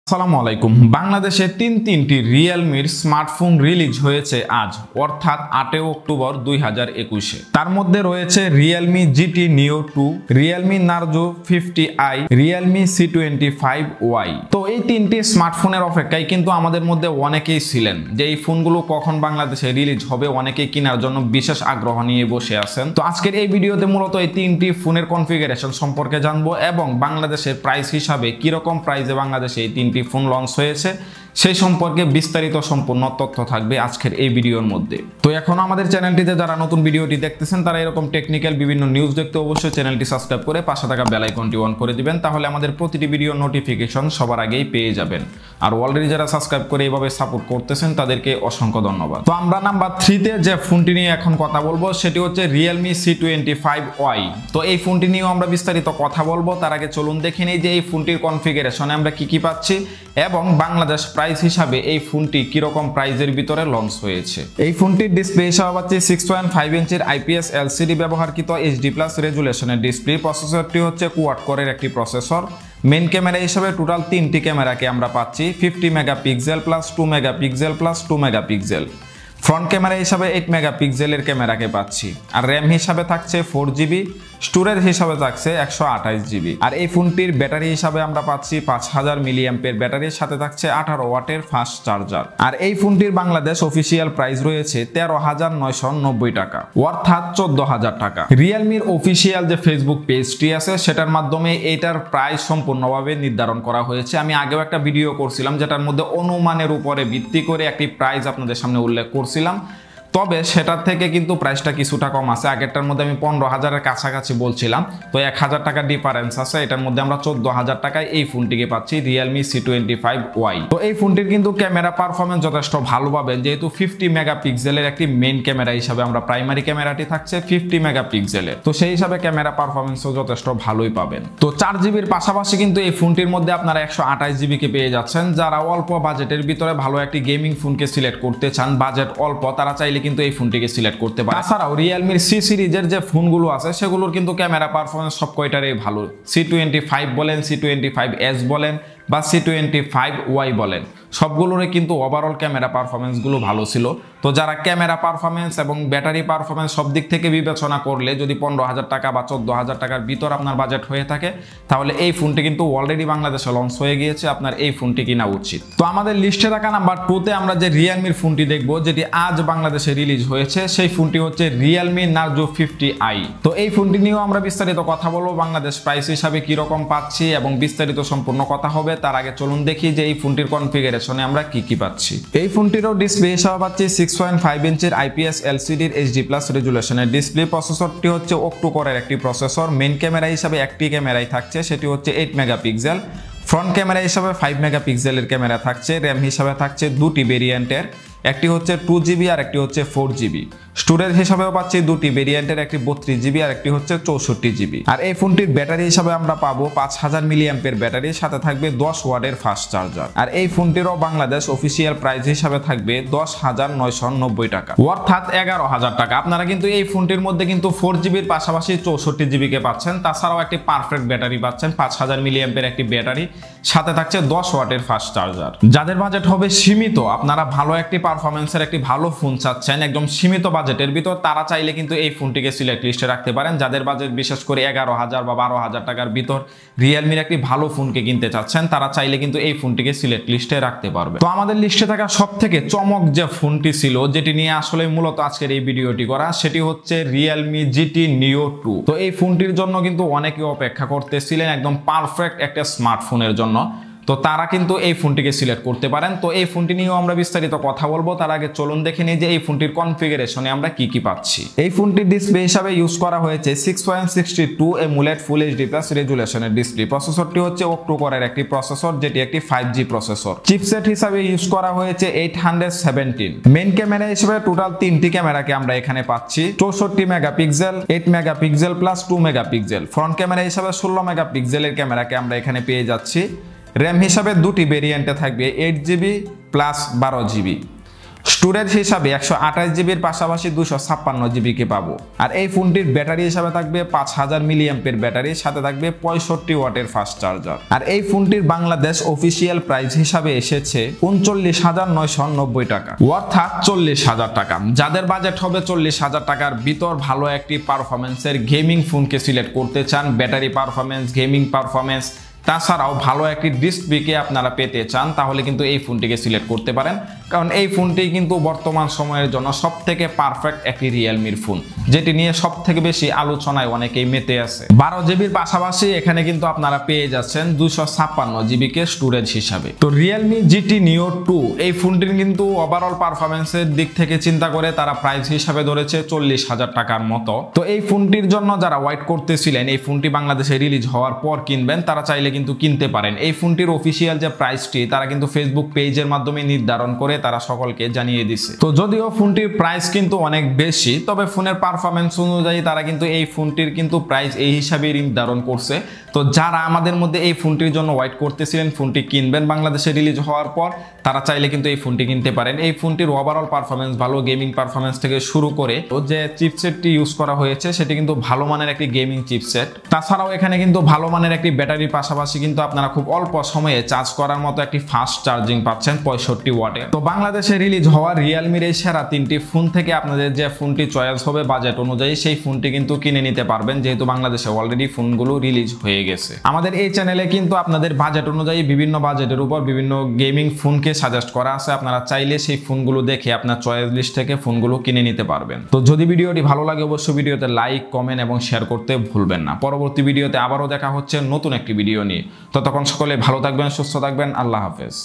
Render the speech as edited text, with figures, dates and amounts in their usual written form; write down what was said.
আসসালামু আলাইকুম। বাংলাদেশে তিনটি রিয়েলমির স্মার্টফোন রিলিজ হয়েছে আজ, অর্থাৎ 8 অক্টোবর 2021-এ। তার মধ্যে রয়েছে Realme GT Neo 2, Realme Narzo 50i, Realme C25Y। তো এই তিনটি স্মার্টফোনের অপেক্ষায় কিন্তু আমাদের মধ্যে অনেকেই ছিলেন যে এই ফোনগুলো কখন বাংলাদেশে রিলিজ হবে, অনেকেই কেনার জন্য বিশেষ আগ্রহ নিয়ে বসে আছেন। তো আজকের এই ভিডিওতে মূলত এই তিনটি ফোনের কনফিগারেশন সম্পর্কে জানবো এবং বাংলাদেশের প্রাইস হিসাবে কিরকম প্রাইসে বাংলাদেশে এই তিনটি ফোন লঞ্চ হয়েছে সেই সম্পর্কে বিস্তারিত সম্পূর্ণ তথ্য থাকবে আজকের এই ভিডিওর মধ্যে। তো এখন আমাদের চ্যানেলটিতে যারা নতুন ভিডিওটি দেখতেছেন তারা এরকম টেকনিক্যাল বিভিন্ন নিউজ দেখতে অবশ্যই চ্যানেলটি সাবস্ক্রাইব করে পাশে থাকা বেল আইকনটি অন করে দিবেন, তাহলে আমাদের প্রতিটি ভিডিও নোটিফিকেশন সবার আগেই পেয়ে যাবেন। আর অলরেডি যারা সাবস্ক্রাইব করে এইভাবে সাপোর্ট করতেছেন তাদেরকে অসংখ্য ধন্যবাদ। তো আমরা নাম্বার 3-তে যে ফোনটি নিয়ে এখন কথা বলবো সেটি হচ্ছে Realme C25Y। তো এই ফোনটি নিয়েও আমরা বিস্তারিত কথা বলবো। তার আগে চলুন দেখে নিই যে এই ফোনটির কনফিগারেশনে আমরা কি পাচ্ছি এবং বাংলাদেশ প্রাইস হিসাবে এই ফোনটি কিরকম প্রাইজের ভিতরে লঞ্চ হয়েছে। এই ফোনটির ডিসপ্লে হিসাবে পাচ্ছি 6.5 ইঞ্চির IPS LCD ব্যবহারকৃত HD+ রেজুলেশনের ডিসপ্লে। প্রসেসরটি হচ্ছে কোয়াড কোরের একটি প্রসেসর। মেইন ক্যামেরা হিসাবে টোটাল 3টি ক্যামেরাকে আমরা পাচ্ছি, 50 megapixel plus 2 megapixel plus 2 megapixel. Front camera হিসাবে 8 মেগাপিক্সেলের ক্যামেরাকে পাচ্ছি। আর র্যাম হিসাবে থাকছে 4GB, স্টোরেজ হিসাবে থাকছে 128GB। আর এই ফোনটির ব্যাটারি হিসাবে আমরা পাচ্ছি 5000 মিলিঅ্যাম্পের ব্যাটারির সাথে থাকছে 18 ওয়াটের ফাস্ট চার্জার। আর এই ফোনটির বাংলাদেশ অফিসিয়াল প্রাইস রয়েছে 13,990 টাকা, অর্থাৎ 14,000 টাকা। রিয়েলমির অফিসিয়াল যে ফেসবুক পেজটি আছে সেটার মাধ্যমে এটার প্রাইস সম্পূর্ণভাবে নির্ধারণ করা হয়েছে। আমি আগেও একটা ভিডিও করছিলাম যেটার মধ্যে অনুমানের উপরে ভিত্তি করে একটি প্রাইস আপনাদের সামনে উল্লেখ করছিলাম, তবে সেটার থেকে কিন্তু প্রাইসটা কিছুটা কম আছে। আগেরটার মধ্যে আমি 15,000-এর কাছাকাছি বলছিলাম, তো 1,000 টাকা ডিফারেন্স আছে। এটার মধ্যে আমরা 14,000 টাকায় এই ফোনটিকে পাচ্ছি, Realme C25Y। তো এই ফোনটির কিন্তু ক্যামেরা পারফরমেন্স যথেষ্ট ভালো পাবেন, যেহেতু 50 মেগাপিক্সেলের একটি মেইন ক্যামেরা হিসাবে আমরা প্রাইমারি ক্যামেরাটি থাকছে 50 মেগাপিক্সেলের, তো সেই হিসাবে ক্যামেরা পারফরমেন্সও যথেষ্ট ভালোই পাবেন। তো 4GBর পাশাপাশি কিন্তু এই ফোনটির মধ্যে আপনারা 128GB কে পেয়ে যাচ্ছেন। যারা অল্প বাজেটের ভিতরে ভালো একটি গেমিং ফোনকে সিলেক্ট করতে চান, বাজেট অল্প, তারা চাইলে কিন্তু এই ফোনটিকে সিলেক্ট করতে পারে। তাছাড়াও রিয়েলমির সি সিরিজের যে ফোনগুলো আছে সেগুলোর কিন্তু ক্যামেরা পারফরমেন্স সব কয়টারই ভালো। C25 বলেন, C25S বলেন বা C25Y বলেন, সবগুলোরই কিন্তু ওভারঅল ক্যামেরা পারফরমেন্সগুলো ভালো ছিল। তো যারা ক্যামেরা পারফরমেন্স এবং ব্যাটারি পারফরমেন্স সব দিক থেকে বিবেচনা করলে যদি 15,000 টাকা বা 14,000 টাকার ভিতর আপনার বাজেট হয়ে থাকে, তাহলে এই ফোনটি কিন্তু অলরেডি বাংলাদেশে লঞ্চ হয়ে গিয়েছে, আপনার এই ফোনটি কিনা উচিত। তো আমাদের লিস্টে থাকা নাম্বার 2-তে আমরা যে রিয়েলমির ফোনটি দেখবো যেটি আজ বাংলাদেশে রিলিজ হয়েছে, সেই ফোনটি হচ্ছে Realme Narzo 50i। তো এই ফোনটি নিয়েও আমরা বিস্তারিত কথা বলবো, বাংলাদেশ প্রাইস হিসাবে কিরকম পাচ্ছি এবং বিস্তারিত সম্পূর্ণ কথা হবে। তার আগে চলুন দেখি যে এই ফোনটির কনফিগারেশনে আমরা কি পাচ্ছি। এই ফোনটিরও ডিসপ্লে হিসাবে পাচ্ছি 6.5 ইঞ্চির IPS LCD HD+ রেজুলেশনের ডিসপ্লে। প্রসেসরটি হচ্ছে অক্টো কোরের একটি প্রসেসর। মেইন ক্যামেরা হিসাবে একটি ক্যামেরাই থাকছে, সেটি হচ্ছে 8 মেগাপিক্সেল। ফ্রন্ট ক্যামেরা হিসাবে 5 মেগাপিক্সেলের ক্যামেরা থাকছে। র্যাম হিসাবে থাকছে দুটি ভেরিয়েন্টের, একটি হচ্ছে 2GB আর একটি হচ্ছে 4GB। স্টোরেজ হিসাবেও পাচ্ছি দুটি ভেরিয়েন্টের, একটি 32GB আর একটি হচ্ছে 64GB। আর এই ফোনটির ব্যাটারি হিসাবে আমরা পাবো 5000 মিলিঅ্যাম্পের ব্যাটারির সাথে থাকবে 10 ওয়াটের ফাস্ট চার্জার। আর এই ফোনটিরও বাংলাদেশ অফিসিয়াল প্রাইস হিসাবে থাকবে 10,990 টাকা, অর্থাৎ 11,000 টাকা। আপনারা কিন্তু এই ফোনটির মধ্যে কিন্তু 4GBর পাশাপাশি 64GB কে পাচ্ছেন। তাছাড়াও একটি পারফেক্ট ব্যাটারি পাচ্ছেন, 5000 মিলিঅ্যাম্পের একটি ব্যাটারি, সাথে থাকছে 10 ওয়াটের ফাস্ট চার্জার। যাদের বাজেট হবে সীমিত, আপনারা ভালো একটি পারফরমেন্সের একটি ভালো ফোন চাচ্ছেন একদম সীমিত বাজেটের ভিতর, তারা চাইলে কিন্তু এই ফোনটিকে সিলেক্ট লিস্টে রাখতে পারেন। যাদের বাজেট বিশেষ করে 11,000 বা 12,000 টাকার ভিতর রিয়েলমির একটি ভালো ফোনকে কিনতে চাচ্ছেন, তারা চাইলে কিন্তু এই ফোনটিকে সিলেক্ট লিস্টে রাখতে পারবে। তো আমাদের লিস্টে থাকা সব থেকে চমক যে ফোনটি ছিল, যেটি নিয়ে আসলে মূলত আজকের এই ভিডিওটি করা, সেটি হচ্ছে Realme GT Neo 2। তো এই ফোনটির জন্য কিন্তু অনেকে অপেক্ষা করতেছিলেন একদম পারফেক্ট একটা স্মার্টফোনের জন্য, তো তারা কিন্তু এই ফোনটিকে সিলেক্ট করতে পারেন। তো এই ফোনটি নিয়েও আমরা বিস্তারিত কথা বলবো। তার আগে চলুন দেখে নিই যে এই ফোনটির কনফিগারেশনে আমরা কি পাচ্ছি। এই ফোনটির ডিসপ্লে হিসাবে ইউজ করা হয়েছে 6.62 AMOLED ফুল HD+ রেজুলেশনের ডিসপ্লে। প্রসেসরটি হচ্ছে অক্টো কোরের একটি প্রসেসর, যেটি একটি 5G প্রসেসর। চিপসেট হিসাবে ইউজ করা হয়েছে 817। মেইন ক্যামেরা হিসেবে টোটাল 3টি ক্যামেরাকে আমরা এখানে পাচ্ছি, 64 megapixel, 8 megapixel plus 2 megapixel. Front camera হিসাবে 16 মেগাপিক্সেলের ক্যামেরাকে আমরা এখানে পেয়ে যাচ্ছি। র্যাম হিসাবে দুটি ভেরিয়েন্টে থাকবে, 8GB প্লাস 12GB। স্টোরেজ হিসাবে 128 জিবির পাশাপাশি 256 জিবি কে পাবো। আর এই ফোনটির ব্যাটারি হিসাবে থাকবে 5000 মিলিঅ্যাম্পের ব্যাটারি, সাথে থাকবে 65 ওয়াটের ফাস্ট চার্জার। আর এই ফোনটির বাংলাদেশ অফিসিয়াল প্রাইস হিসাবে এসেছে 39,990 টাকা, অর্থাৎ 40,000 টাকা। যাদের বাজেট হবে 40,000 টাকার ভিতর ভালো একটি পারফরমেন্সের গেমিং ফোনকে সিলেক্ট করতে চান, ব্যাটারি পারফরমেন্স, গেমিং পারফরমেন্স, তাছাড়াও ভালো একটি ডিসপ্লেকে আপনারা পেতে চান, তাহলে কিন্তু এই ফোনটিকে সিলেক্ট করতে পারেন। কারণ এই ফোনটি কিন্তু বর্তমান সময়ের জন্য সবথেকে পারফেক্ট একটি রিয়েলমির ফোন, যেটি নিয়ে সবথেকে বেশি আলোচনায় অনেকেই মেতে আছে। 12 জিবির পাশাপাশি এখানে কিন্তু আপনারা পেয়ে যাচ্ছেন 256 জিবি কে স্টোরেজ হিসাবে। তো Realme GT Neo 2 এই ফোনটির কিন্তু ওভারঅল পারফরমেন্সের দিক থেকে চিন্তা করে তারা প্রাইস হিসাবে ধরেছে 40,000 টাকার মতো। তো এই ফোনটির জন্য যারা ওয়েট করতেছিলেন এই ফোনটি বাংলাদেশে রিলিজ হওয়ার পর কিনবেন, তারা চাইলে কিন্তু কিনতে পারেন। এই ফোনটির অফিসিয়াল যে প্রাইসটি তারা কিন্তু ফেসবুক পেজের মাধ্যমে নির্ধারণ করে তারা সকলকে জানিয়ে দিছে। তো যদিও ফোনটির প্রাইস কিন্তু অনেক বেশি, তবে ফোনের পারফরমেন্স অনুযায়ী তারা কিন্তু এই ফোনটির কিন্তু প্রাইস এই হিসাবে নির্ধারণ করছে। তো যারা আমাদের মধ্যে এই ফোনটির জন্য ওয়েট করতেছিলেন ফোনটি কিনবেন বাংলাদেশে রিলিজ হওয়ার পর, তারা চাইলে কিন্তু এই ফোনটি কিনতে পারেন। এই ফোনটির ওভারঅল পারফরমেন্স ভালো, গেমিং পারফরমেন্স থেকে শুরু করে যে চিপসেটটি ইউজ করা হয়েছে সেটি কিন্তু ভালো মানের একটি গেমিং চিপসেট। তাছাড়াও এখানে কিন্তু ভালো মানের একটি ব্যাটারির পাশাপাশি কিন্তু আপনারা খুব অল্প সময়ে চার্জ করার মতো একটি ফাস্ট চার্জিং পাচ্ছেন 65 ওয়াটের। তো বাংলাদেশে রিলিজ হওয়া রিয়েলমির এই সেরা 3টি ফোন থেকে আপনাদের যে ফোনটি চয়েস হবে বাজেট অনুযায়ী সেই ফোনটি কিন্তু কিনে নিতে পারবেন, যেহেতু বাংলাদেশে অলরেডি ফোনগুলো রিলিজ হয়ে গেছে। আমাদের এই চ্যানেলে কিন্তু আপনাদের বাজেট অনুযায়ী বিভিন্ন বাজেটের উপর বিভিন্ন গেমিং ফোনকে সাজেস্ট করা আছে, আপনারা চাইলে সেই ফোনগুলো দেখে আপনার চয়েস লিস্ট থেকে ফোনগুলো কিনে নিতে পারবেন। তো যদি ভিডিওটি ভালো লাগে অবশ্যই ভিডিওতে লাইক, কমেন্ট এবং শেয়ার করতে ভুলবেন না। পরবর্তী ভিডিওতে আবারও দেখা হচ্ছে নতুন একটি ভিডিও নিয়ে। ততক্ষণ সকলে ভালো থাকবেন, সুস্থ থাকবেন। আল্লাহ হাফেজ।